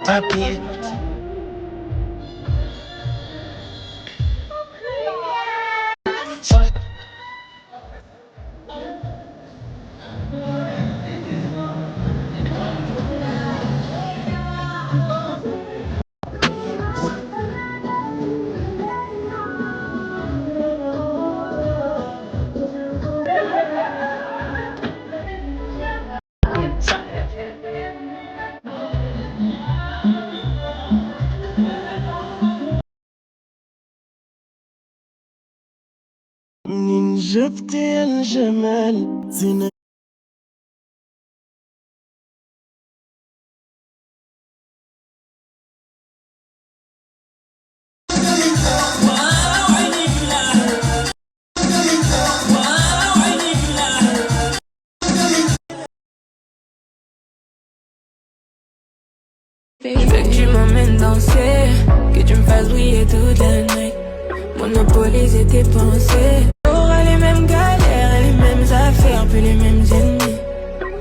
papier. منين جبتي الجمال زين Veux que tu m'emmènes danser, que tu me fasses briller toute la nuit, monopoliser tes pensées. T'auras les mêmes galères, les mêmes affaires, puis les mêmes ennemis.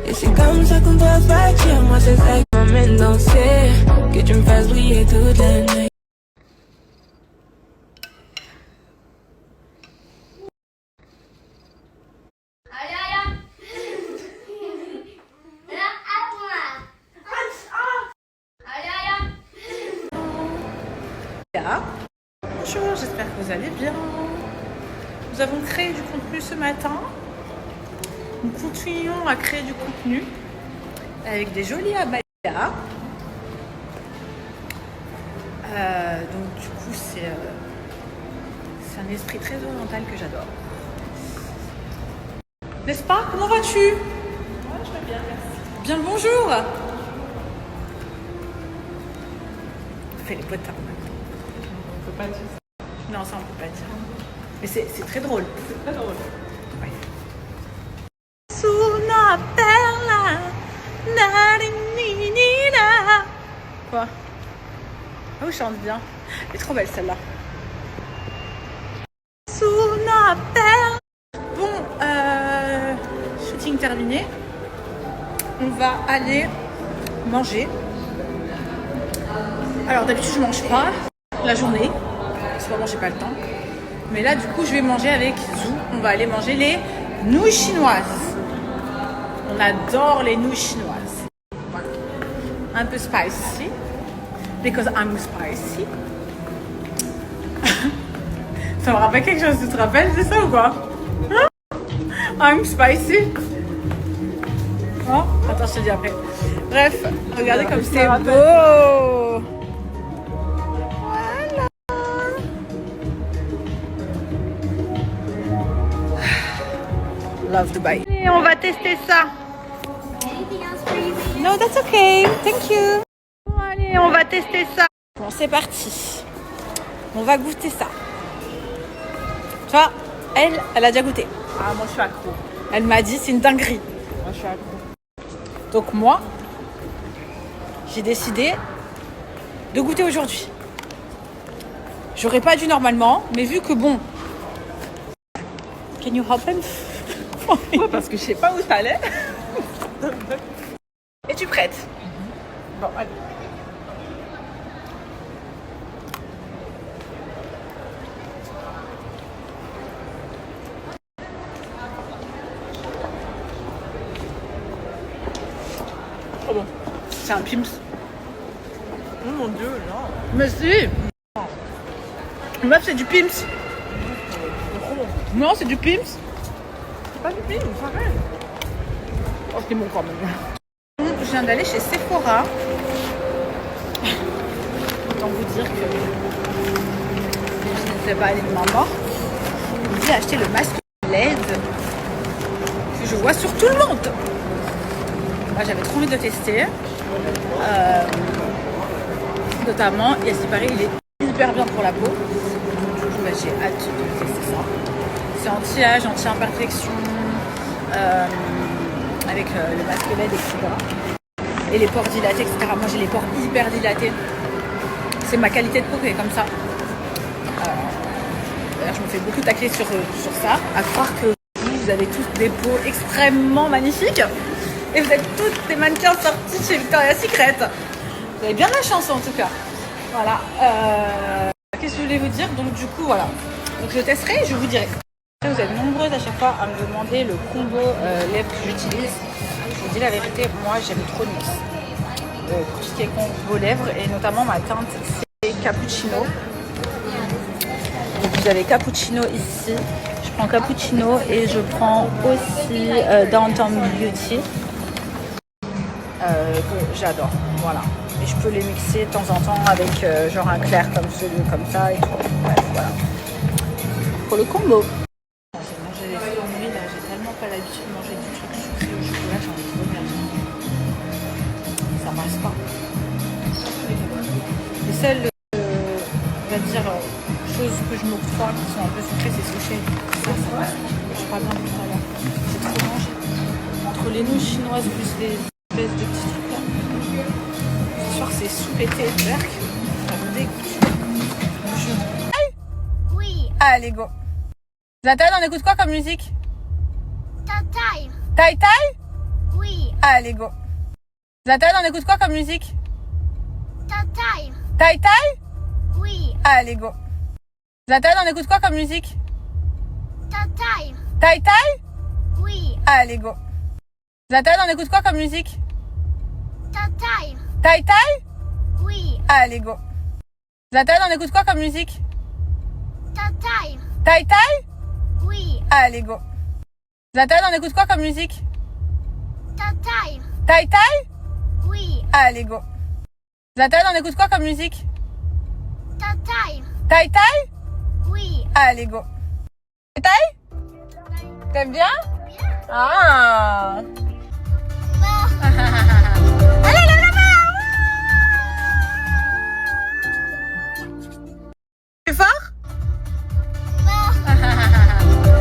Et c'est comme ça qu'on doit partir, moi c'est ça qui m'emmène danser, que tu me fasses briller toute la nuit. Bonjour, j'espère que vous allez bien. Nous avons créé du contenu ce matin. Nous continuons à créer du contenu avec des jolis abayas. Donc du coup c'est un esprit très oriental que j'adore. N'est-ce pas? Comment vas-tu? Moi je vais bien, merci. Bien le bonjour. On fait les potards maintenant. On peut pas dire ça. Non, ça on peut pas dire. Mais c'est très drôle. C'est très drôle. Ouais. Quoi? Ah oui, je chante bien. Elle est trop belle celle-là. Bon, shooting terminé. On va aller manger. Alors d'habitude je mange pas la journée. Souvent j'ai pas le temps. Mais là du coup je vais manger avec Zou. On va aller manger les nouilles chinoises. On adore les nouilles chinoises. Voilà. Un peu spicy. Because I'm spicy. Ça me rappelle quelque chose, tu te rappelles, c'est ça ou quoi? I'm spicy. Oh, attends, je te dis après. Bref, regardez comme c'est beau. Voilà. Love Dubai. Et on va tester ça. No, that's okay. Thank you. Allez, on va tester ça. Bon, c'est parti. On va goûter ça. Tu vois, elle a déjà goûté. Ah, moi je suis accro. Elle m'a dit c'est une dinguerie. Moi je suis accro. Donc moi, j'ai décidé de goûter aujourd'hui. J'aurais pas dû normalement, mais vu que bon. Can you help him? Ouais, parce que je sais pas où t'allais. Es-tu prête? Bon, allez. Oh bon, c'est un Pim's. Oh mon dieu, non. Mais si. Meuf, c'est du Pim's. Non, c'est du Pim's. C'est pas du film, pareil. Oh, c'est bon quand même. Je viens d'aller chez Sephora. Autant vous dire que je ne sais pas aller de main morte. J'ai acheté le masque LED que je vois sur tout le monde. Moi, j'avais trop envie de le tester. Notamment, il paraît, il est hyper bien pour la peau. Bah, j'ai hâte de tester ça. C'est anti-âge, anti-imperfection, avec le masque LED, etc. Et les pores dilatés, etc. Moi, j'ai les pores hyper dilatés. C'est ma qualité de peau qui est comme ça. D'ailleurs, je me fais beaucoup tacler sur ça. À croire que vous avez tous des peaux extrêmement magnifiques. Et vous êtes toutes des mannequins sortis chez Victoria's Secret. Vous avez bien de la chance en tout cas. Voilà. Qu'est-ce que je voulais vous dire? Donc du coup, voilà. Donc je testerai et je vous dirai. Vous êtes nombreuses à chaque fois à me demander le combo lèvres que j'utilise. Je vous dis la vérité, moi j'aime trop NYX. Tout ce qui est combo lèvres et notamment ma teinte c'est Cappuccino. Donc vous avez Cappuccino ici. Je prends Cappuccino et je prends aussi Downtown Beauty. Que j'adore, voilà. Et je peux les mixer de temps en temps avec genre un clair comme celui comme ça et tout. Bref, voilà. Pour le combo. J'ai mangé des fruits en nuit, là, j'ai tellement pas l'habitude de manger du truc sucré au chocolat, j'ai envie de vomir. Ça passe pas. Les seules, on va dire, choses que je m'octroie qui sont un peu sucrées, c'est sushi. Ça passe. Je suis pas bien tout à l'heure. J'ai trop mangé. Entre les nouilles chinoises plus les espèces de petits trucs là. Ce soir c'est sous pété de berk. Ça me dégoûte. Oui, Allez go. Zatan, on écoute quoi comme musique? ta taille. Tai Tai? Oui, Allez go. Zatan, on écoute quoi comme musique? ta taille. Tai Tai? Oui, Allez go. Zatan, on écoute quoi comme musique? ta taille. Tai Tai? Oui, Allez go. Zatan, on écoute quoi comme musique? ta taille. Tai Tai? Oui, Allez go. Zatan, on écoute quoi comme musique? ta taille. Tai Tai? Oui, Allez go. Zatan, on écoute quoi comme musique? ta taille. Tai Tai? Oui, Allez go. Zatan, on écoute quoi comme musique? ta taille. Tai Tai? Oui, Allez go. Tai Tai? T'aimes bien? bien. Ah. Non, Allez, lève la main. Plus fort? non,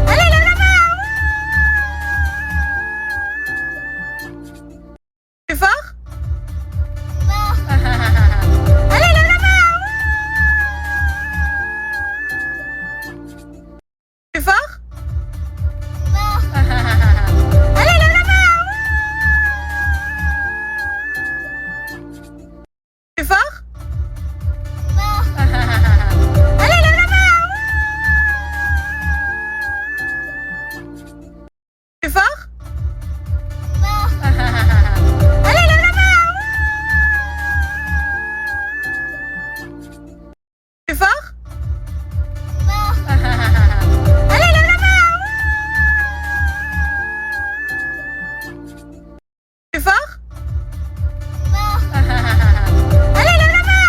Allez, lève la main. Plus fort? non, Allez, lève la main. Plus fort? non, Allez, lève la main. Plus fort? non, Allez, lève la main. Plus fort? non, Allez, lève la main. Plus fort? non, Allez, lève la main. Plus fort? non, Allez, lève la main.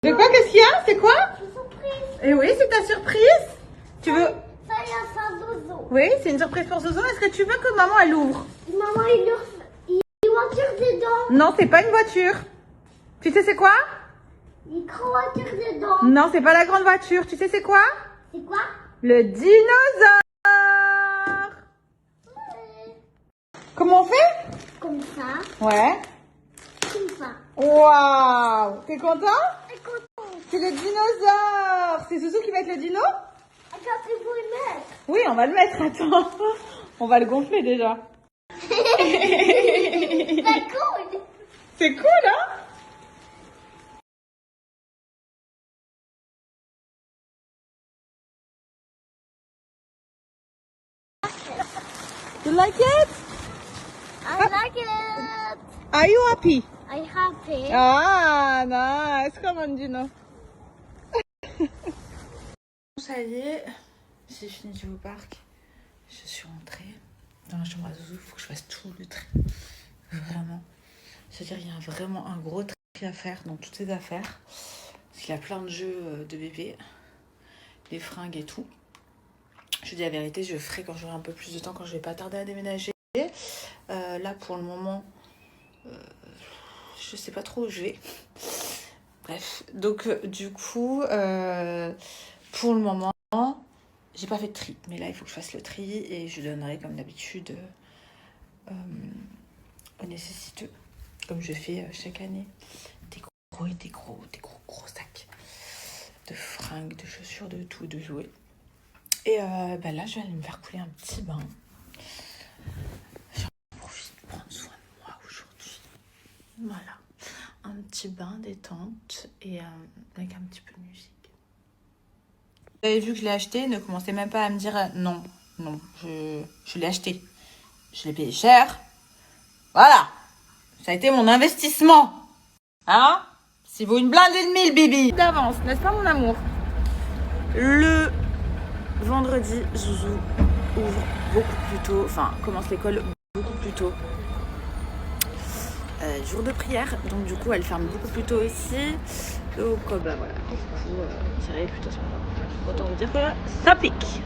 De quoi? Qu'est-ce qu'il y a? C'est quoi? surprise. Eh oui, c'est ta surprise. Tu veux? Ça y est, ça Zozo. Oui, c'est une surprise pour Zozo. Est-ce que tu veux que maman elle ouvre? Maman, il voiture dedans. Non, c'est pas une voiture. Tu sais c'est quoi? Il croit voiture dedans. Non, c'est pas la grande voiture. Tu sais c'est quoi? C'est quoi? Le dinosaure. Comment on fait? Comme ça, Ouais. comme ça. Waouh. T'es content? Et quand C'est le dinosaure. C'est Zouzou qui va être le dino? Attends, il faut le mettre. Oui, on va le mettre. Attends. On va le gonfler déjà. C'est pas cool. C'est cool, hein? You like it? I like it. Are you happy? I happy. Ah, nice. Come on, Dino. Ça y est, j'ai fini de jouer au parc. Je suis rentrée dans la chambre à Zouzou. Il faut que je fasse tout le tri. Vraiment. C'est-à-dire, il y a vraiment un gros tri à faire dans toutes ces affaires. Parce qu'il y a plein de jeux de bébé, les fringues et tout. Je dis la vérité, je ferai quand j'aurai un peu plus de temps, quand je vais pas tarder à déménager. Là, pour le moment, je sais pas trop où je vais. Bref, donc du coup, pour le moment, j'ai pas fait de tri. Mais là, il faut que je fasse le tri et je donnerai comme d'habitude aux nécessiteux, comme je fais chaque année, des gros sacs de fringues, de chaussures, de tout, de jouets. Et bah là, je vais aller me faire couler un petit bain. J'en profite pour prendre soin de moi aujourd'hui. petit bain détente et avec un petit peu de musique. Vous avez vu que je l'ai acheté, ne commencez même pas à me dire non, je l'ai acheté. Je l'ai payé cher. Voilà, ça a été mon investissement. Hein? C'est vaut une blindée de mille, Bibi. D'avance, n'est-ce pas mon amour? Le vendredi, Zouzou ouvre beaucoup plus tôt, enfin commence l'école beaucoup plus tôt. Jour de prière, donc du coup elle ferme beaucoup plus tôt aussi. Donc bah voilà, du coup j'irai plutôt ce matin. Autant vous dire que ça pique.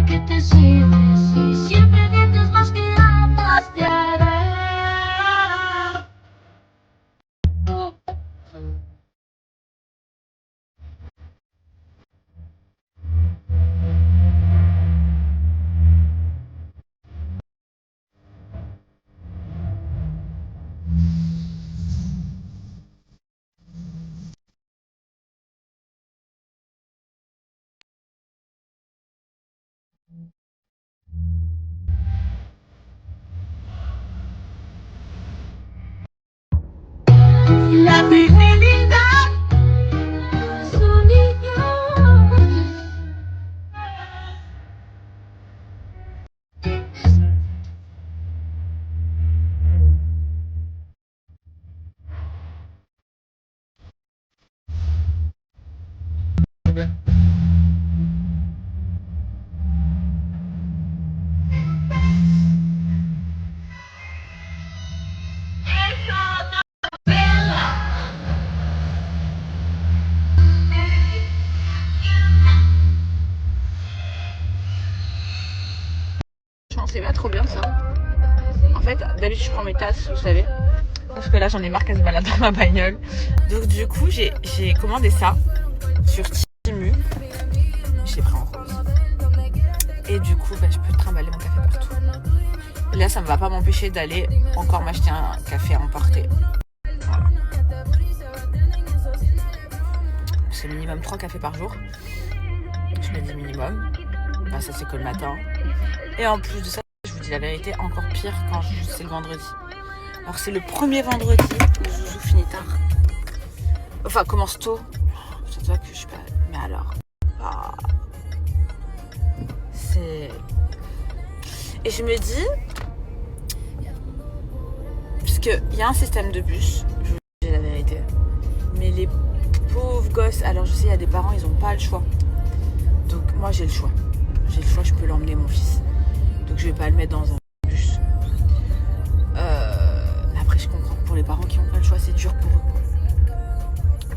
Que te sirves si siempre mientes más que hablas de haré. La fidelidad es un niño. C'est pas trop bien ça. En fait, d'habitude je prends mes tasses, vous savez. Parce que là j'en ai marre qu'elle se balade dans ma bagnole. Donc du coup j'ai commandé ça sur Temu. Je l'ai pris en rose. Et du coup je peux trimballer mon café partout. Et là ça ne va pas m'empêcher d'aller encore m'acheter un café à emporter. Voilà. C'est minimum 3 cafés par jour. Je me dis minimum. Bah, ça c'est que le matin. Et en plus de ça, je vous dis la vérité, encore pire quand c'est le vendredi. Alors c'est le premier vendredi où Zouzou finit tard. Enfin commence tôt. Ça te voit que je suis pas... Mais alors... Ah, c'est... Et je me dis... Parce qu'il y a un système de bus, je vous dis la vérité. Mais les pauvres gosses... Alors je sais, il y a des parents, ils n'ont pas le choix. Donc moi j'ai le choix. J'ai le choix, je peux l'emmener mon fils. Donc je vais pas le mettre dans un bus. Après je comprends que pour les parents qui n'ont pas le choix, c'est dur pour eux.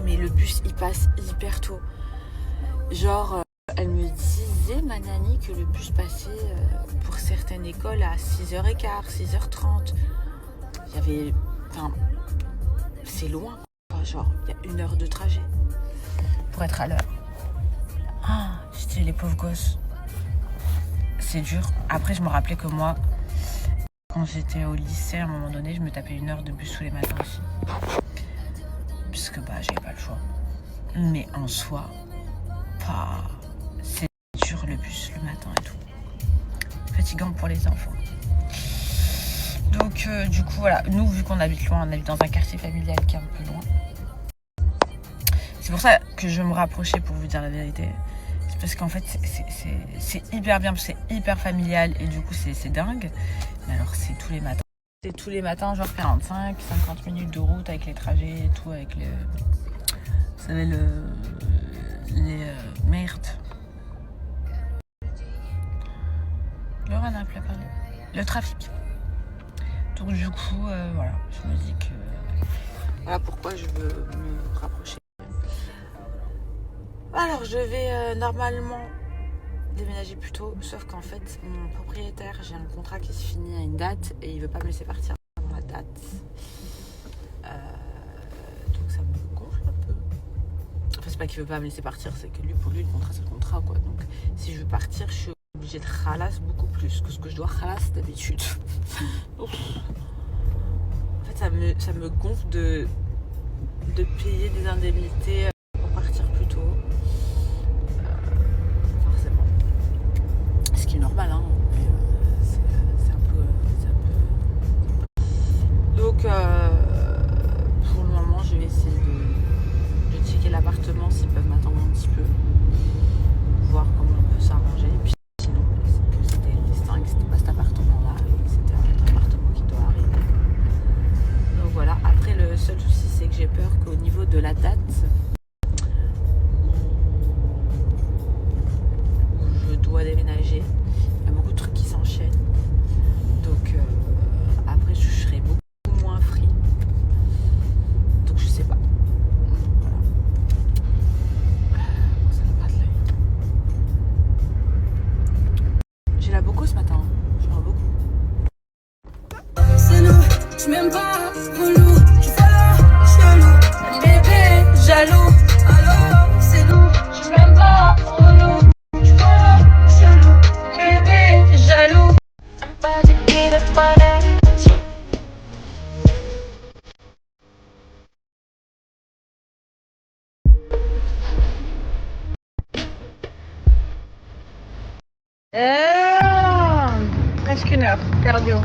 Mais le bus il passe hyper tôt. Genre elle me disait, ma nanny, que le bus passait pour certaines écoles à 6h15, 6h30. Il y avait... Enfin, c'est loin quoi. Genre il y a 1 heure de trajet pour être à l'heure. Ah, je dis les pauvres gosses. C'est dur. Après, je me rappelais que moi, quand j'étais au lycée, à un moment donné, je me tapais 1 heure de bus tous les matins aussi. Puisque bah, j'avais pas le choix. Mais en soi, c'est dur le bus le matin et tout. Fatigant pour les enfants. Donc, du coup, voilà. Nous, vu qu'on habite loin, on habite dans un quartier familial qui est un peu loin. C'est pour ça que je me rapprochais, pour vous dire la vérité. Parce qu'en fait c'est hyper bien, c'est hyper familial et du coup c'est dingue. Mais alors c'est tous les matins. C'est tous les matins, genre 45, 50 minutes de route avec les trajets et tout, avec les... Vous savez merde. Laura n'a plus parlé. Le trafic. Donc du coup, voilà, je me dis que... Voilà pourquoi je veux me rapprocher. Alors, je vais normalement déménager plus tôt, sauf qu'en fait, mon propriétaire, j'ai un contrat qui se finit à une date et il veut pas me laisser partir avant la date. Donc ça me gonfle un peu. Enfin, c'est pas qu'il veut pas me laisser partir, c'est que lui, pour lui, le contrat, c'est le contrat, quoi. Donc, si je veux partir, je suis obligée de ralasse beaucoup plus que ce que je dois ralasse d'habitude. En fait, ça me gonfle de payer des indemnités pour partir plus tôt. Forcément. Ce qui est normal, hein. Mais c'est un peu. Donc, pour le moment, je vais essayer de checker l'appartement s'ils peuvent m'attendre un petit peu. Voir comment on peut s'arranger. Puis sinon, c'est que c'était pas cet appartement-là. C'était un appartement qui doit arriver. Donc voilà. Après, le seul souci, c'est que j'ai peur qu'au niveau de la date où je dois déménager, il y a beaucoup de trucs qui s'enchaînent. Donc après, je serai beaucoup moins free. Donc je sais pas. Voilà. Ça va pas de l'œil. J'ai la beaucoup ce matin. J'en ai beaucoup. C'est nous, je m'aime pas, relou, je follow, chelou, bébé, jaloux. Allô, c'est nous, je m'aime pas, relou, je follow, chelou, bébé, jaloux. I'm about to give it my attention. Presque une heure, cardio.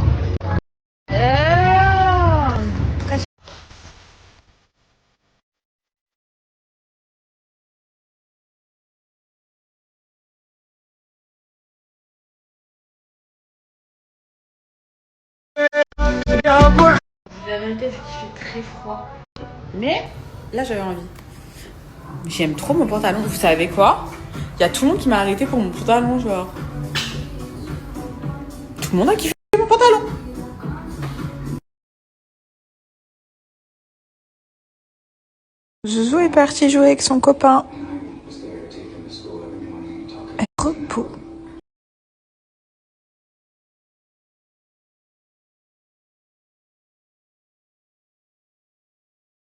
La vérité, c'est qu'il fait très froid. Mais là, j'avais envie. J'aime trop mon pantalon. Vous savez quoi? Il y a tout le monde qui m'a arrêté pour mon pantalon, genre. Tout le monde a kiffé mon pantalon. Zouzou est parti jouer avec son copain. Repos.